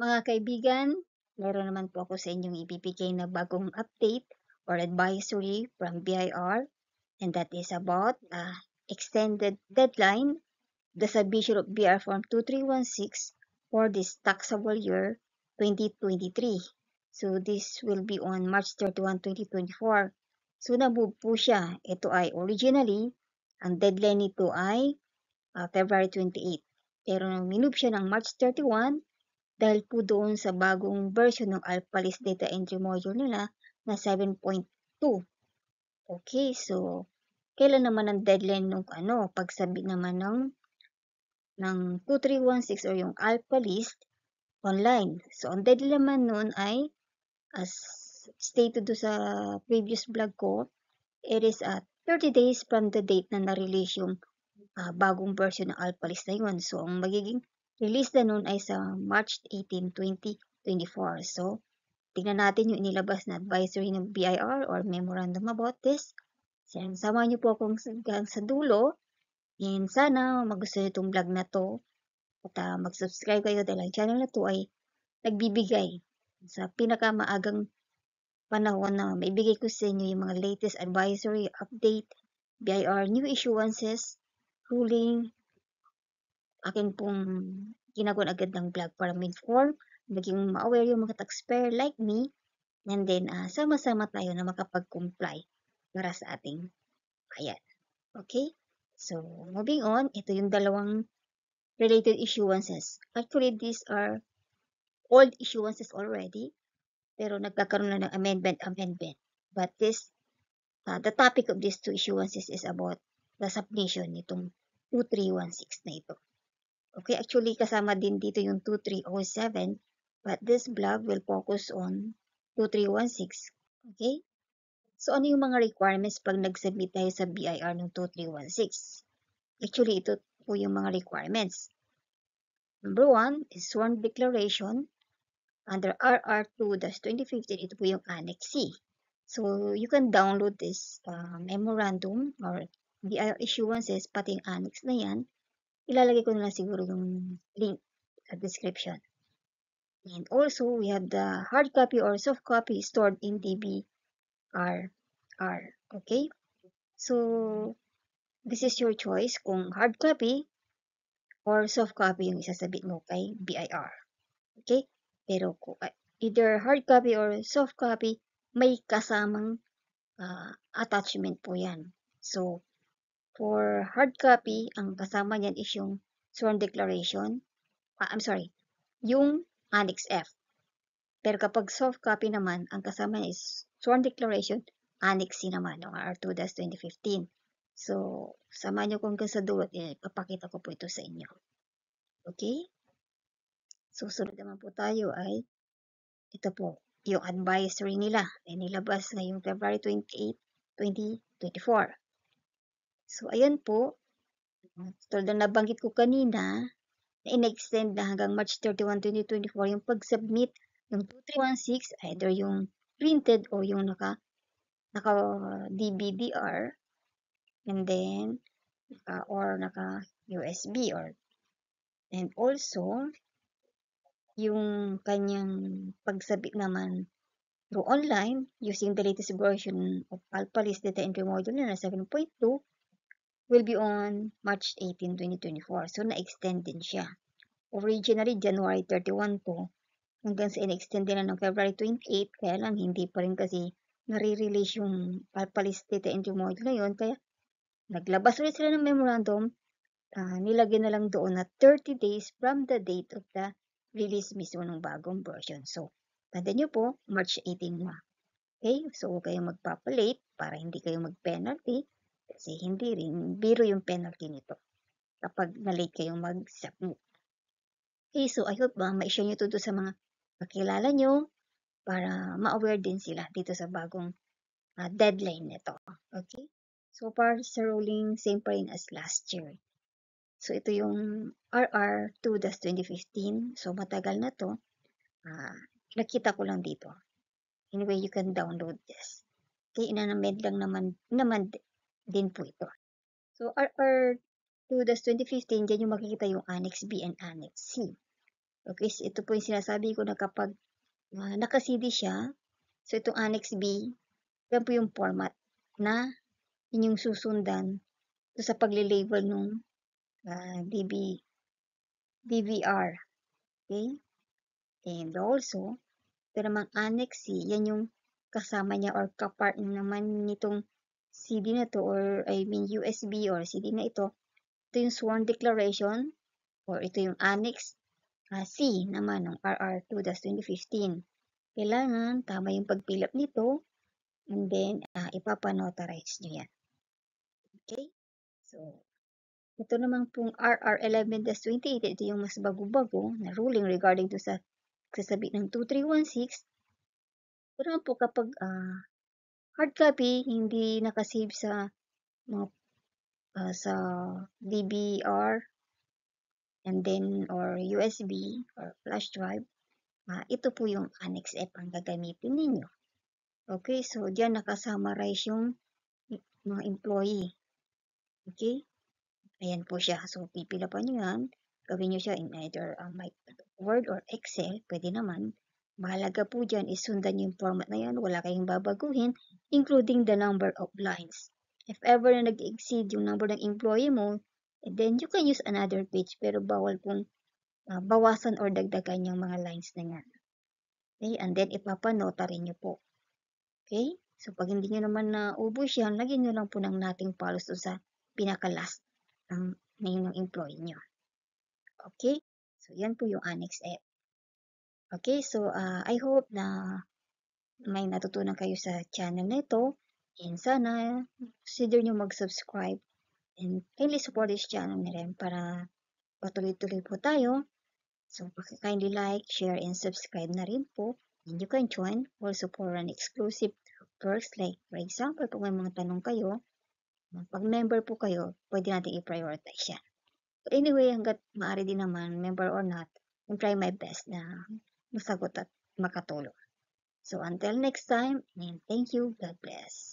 Mga kaibigan, meron naman po ako sa inyong ibibigay na bagong update or advisory from BIR, and that is about extended deadline, the submission of BR Form 2316 for this taxable year 2023. So this will be on March 31, 2024. So na-move po siya. Ito ay originally, ang deadline nito ay February 28. Pero minove siya ng March 31 dahil po doon sa bagong version ng ALPALIS data entry module nila na 7.2. Okay, so kailan naman ang deadline ng pagsabit naman ng 2316 or yung ALPALIS online. So ang deadline naman noon ay as stated do sa previous vlog ko, it is 30 days from the date na na-release yung bagong version ng ALPALIS na yun. So ang magiging release na nun ay sa March 18, 2024. So, tingnan natin yung inilabas na advisory ng BIR or memorandum about this. So, samahan niyo po akong hanggang sa dulo. And sana magustuhan niyo itong vlog na to. At mag-subscribe kayo dahil ang channel na to ay nagbibigay sa pinakamaagang panahon na maibigay ko sa inyo yung mga latest advisory update, BIR new issuances, ruling, akin pong ginagawa agad ng vlog para ma-inform, maging ma-aware yung mga taxpayer like me, and then sama-sama tayo na makapag-comply para sa ating bayan. Okay? So, moving on, ito yung dalawang related issuances. Actually, these are old issuances already, pero nagkakaroon na ng amendment. But the topic of these two issuances is about the submission nitong 2316 na ito. Okay, actually kasama din dito yung 2307, but this vlog will focus on 2316. Okay? So ano yung mga requirements pag nag-submit tayo sa BIR ng 2316? Actually, ito po yung mga requirements. Number 1 is sworn declaration under RR2-2015. Ito po yung Annex C. So you can download this memorandum or BIR issuances, pati yung annex na yan. Ilalagay ko na lang siguro yung link sa description. And also, we have the hard copy or soft copy stored in DBRR. Okay? So, this is your choice kung hard copy or soft copy yung isasabit mo kay BIR. Okay? Pero kung either hard copy or soft copy, may kasamang attachment po yan. So, for hard copy, ang kasama niyan is yung sworn declaration. Yung Annex F. Pero kapag soft copy naman, ang kasama is sworn declaration, Annex C naman, ng R2-2015. So, samahan nyo kung hanggang sa dulo, ipapakita ko po ito sa inyo. Okay? Susunod naman po tayo ay, ito po, yung advisory nila ay nilabas ngayong February 28, 2024. So, ayan po, tulad na nabanggit ko kanina, na in-extend na hanggang March 31, 2024 yung pag-submit ng 2316, either yung printed o yung naka DBDR, and then naka USB, and also yung kanyang pagsabit naman through online using the latest version of ALPALIS data entry module na 7.2 will be on March 18, 2024. So, na-extend din siya. Originally, January 31 to hanggang sa in-extend din na ng February 28, kaya lang hindi pa rin kasi nare-release yung ALPALIS data entry module na yun, kaya naglabas ulit sila ng memorandum, nilagyan na lang doon na 30 days from the date of the release mismo ng bagong version. So, tandaan nyo po, March 18 na. Okay? So, huwag kayong magpapalate para hindi kayo mag-penalty kasi hindi rin biro yung penalty nito kapag na-late kayong mag-submit. Okay, so I hope ma-share nyo ito sa mga kakilala nyo para ma-aware din sila dito sa bagong deadline nito. Okay? So far sa ruling, same pa rin as last year. So ito yung RR2-2015. So matagal na to. Nakita ko lang dito. Anyway, you can download this. Okay, inanamed lang naman din po ito. So RR2-2015, dyan yung makikita yung Annex B and Annex C. Okay, so ito po yung sinasabi ko na kapag naka-CD siya, so itong Annex B, yan po yung format na inyong susundan sa pagle-label ng DVR. Okay? And also, ito namang Annex C, yan yung kasama niya or kapart naman nitong CD na to or I mean USB or CD na ito. Ito yung sworn declaration or ito yung Annex C naman ng RR2-2015. Kailangan tama yung pag-fill up nito and then ipapanotarize nyo yan. Okay? So, ito naman pong RR11-2018, ito yung mas bago-bago na ruling regarding to sa kasabi ng 2316. Ito naman po kapag hard copy, hindi nakasave sa mga sa DVR and then or USB or flash drive, ito po yung Annex F ang gagamitin ninyo. Okay, so diyan nakasummarize yung mga employee. Okay, ayan po siya. So pipila pa nyo yan. Gawin nyo siya in either Word or Excel. Pwede naman. Mahalaga po dyan is sundan yung format na yan. Wala kayong babaguhin, including the number of lines. If ever na nag-exceed yung number ng employee mo, then you can use another page. Pero bawal pong bawasan or dagdagan yung mga lines na yan. Okay, and then ipapanotary nyo po. Okay, so pag hindi nyo naman naubos yan, lagyan nyo lang po ng nothing follows sa pinaka-last ng name ng employee nyo. Okay, so yan po yung Annex F. Okay, so I hope na may natutunan kayo sa channel na ito. And sana consider nyo mag-subscribe and kindly support this channel na rin para patuloy-tuloy po tayo. So kindly like, share, and subscribe na rin po. And you can join also for an exclusive perks like for example, kung may mga tanong kayo, pag member po kayo, pwede natin i-prioritize yan. But anyway, hanggat maaari din naman, member or not, I'll try my best na masagot at makatulong. So until next time, and thank you. God bless.